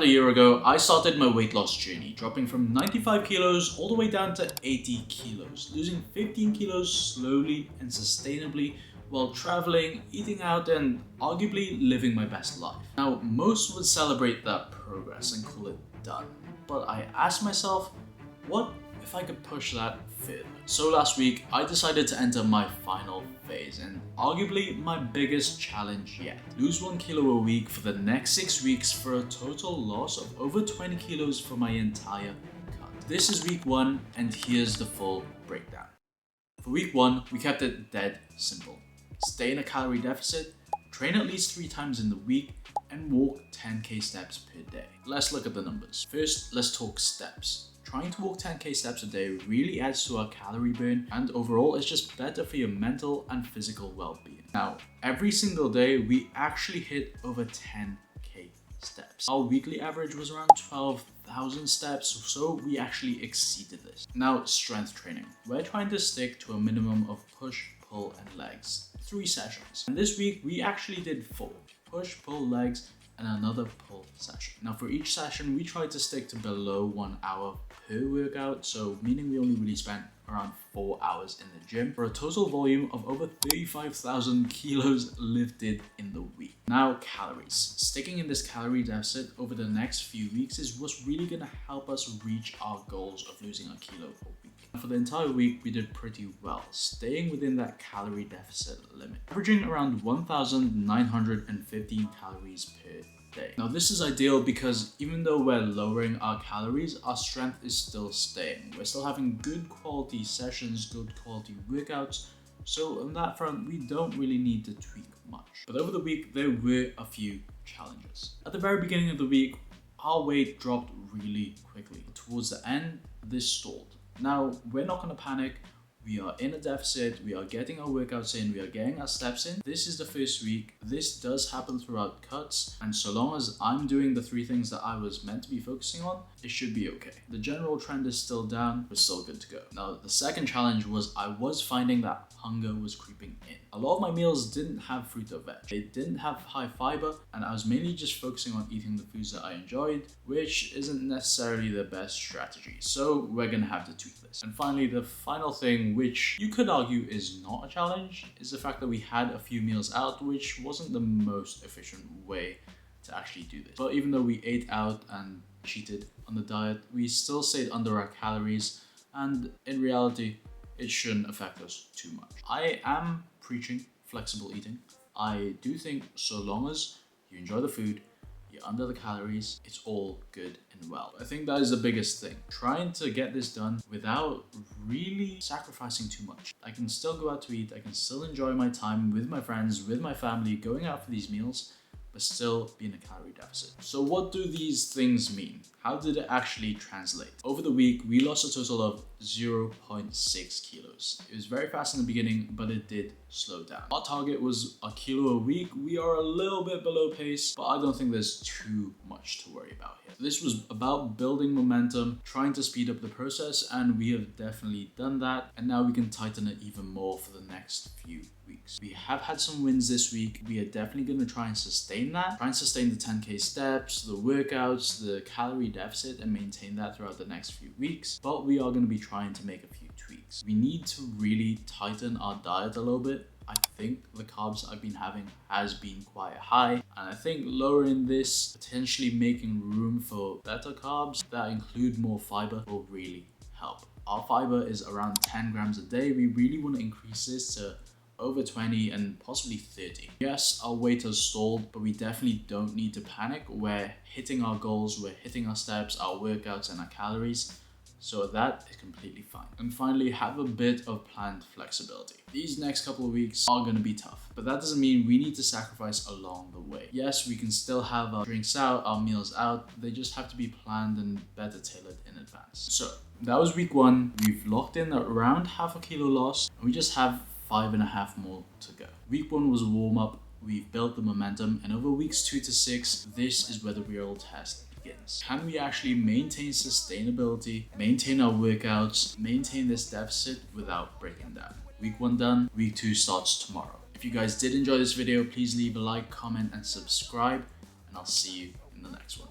a year ago, I started my weight loss journey, dropping from 95 kilos all the way down to 80 kilos, losing 15 kilos slowly and sustainably while traveling, eating out, and arguably living my best life. Now, most would celebrate that progress and call it done, but I asked myself, what if I could push that further? So last week, I decided to enter my final phase and arguably my biggest challenge yet. Lose 1 kilo a week for the next 6 weeks for a total loss of over 20 kilos for my entire cut. This is week 1 and here's the full breakdown. For week 1, we kept it dead simple. Stay in a calorie deficit, train at least 3 times in the week, and walk 10k steps per day. Let's look at the numbers. First, let's talk steps. Trying to walk 10k steps a day really adds to our calorie burn, and overall it's just better for your mental and physical well-being. Now, every single day we actually hit over 10k steps. Our weekly average was around 12,000 steps, so we actually exceeded this. Now, strength training. We're trying to stick to a minimum of push, pull, and legs. 3 sessions. And this week we actually did 4. Push, pull, legs, and another pull session. Now for each session, we tried to stick to below 1 hour per workout, so meaning we only really spent around 4 hours in the gym for a total volume of over 35,000 kilos lifted in the week. Now, calories. Sticking in this calorie deficit over the next few weeks is what's really gonna help us reach our goals of losing a kilo a week. For the entire week, we did pretty well, staying within that calorie deficit limit, averaging around 1,915 calories per day. Now this is ideal because even though we're lowering our calories, our strength is still staying. We're still having good quality sessions, good quality workouts, so on that front, we don't really need to tweak much. But over the week, there were a few challenges. At the very beginning of the week, our weight dropped really quickly. Towards the end, this stalled. Now, we're not gonna panic. We are in a deficit, we are getting our workouts in, we are getting our steps in. This is the first week. This does happen throughout cuts, and so long as I'm doing the 3 things that I was meant to be focusing on, it should be okay. The general trend is still down, we're still good to go. Now, the second challenge was I was finding that hunger was creeping in. A lot of my meals didn't have fruit or veg. They didn't have high fiber, and I was mainly just focusing on eating the foods that I enjoyed, which isn't necessarily the best strategy. So we're gonna have to tweak this. And finally, the final thing, which you could argue is not a challenge, is the fact that we had a few meals out, which wasn't the most efficient way to actually do this. But even though we ate out and cheated on the diet, we still stayed under our calories, and in reality, it shouldn't affect us too much. I am preaching flexible eating. I do think so long as you enjoy the food, you're under the calories, it's all good and well. I think that is the biggest thing. Trying to get this done without really sacrificing too much. I can still go out to eat, I can still enjoy my time with my friends, with my family, going out for these meals, but still be in a calorie deficit. So what do these things mean? How did it actually translate? Over the week, we lost a total of 0.6 kilos. It was very fast in the beginning, but it did slow down. Our target was a kilo a week. We are a little bit below pace, but I don't think there's too much to worry about here. This was about building momentum, trying to speed up the process, and we have definitely done that. And now we can tighten it even more for the next few weeks. We have had some wins this week. We are definitely going to try and sustain that. Try and sustain the 10k steps, the workouts, the calorie deficit, and maintain that throughout the next few weeks. But we are going to be trying to make a few tweaks. We need to really tighten our diet a little bit. I think the carbs I've been having has been quite high, and I think lowering this, potentially making room for better carbs that include more fiber, will really help. Our fiber is around 10 grams a day. We really want to increase this to over 20 and possibly 30. Yes, our weight has stalled, but we definitely don't need to panic. We're hitting our goals, we're hitting our steps, our workouts, and our calories. So that is completely fine. And finally, have a bit of planned flexibility. These next couple of weeks are going to be tough, but that doesn't mean we need to sacrifice along the way. Yes, we can still have our drinks out, our meals out. They just have to be planned and better tailored in advance. So that was week 1. We've locked in around half a kilo loss, and we just have 5.5 more to go. Week 1 was a warm up. We've built the momentum, and over weeks 2 to 6, this is where the real test begins. Can we actually maintain sustainability, maintain our workouts, maintain this deficit without breaking down? Week 1 done, week 2 starts tomorrow. If you guys did enjoy this video, please leave a like, comment, and subscribe, and I'll see you in the next one.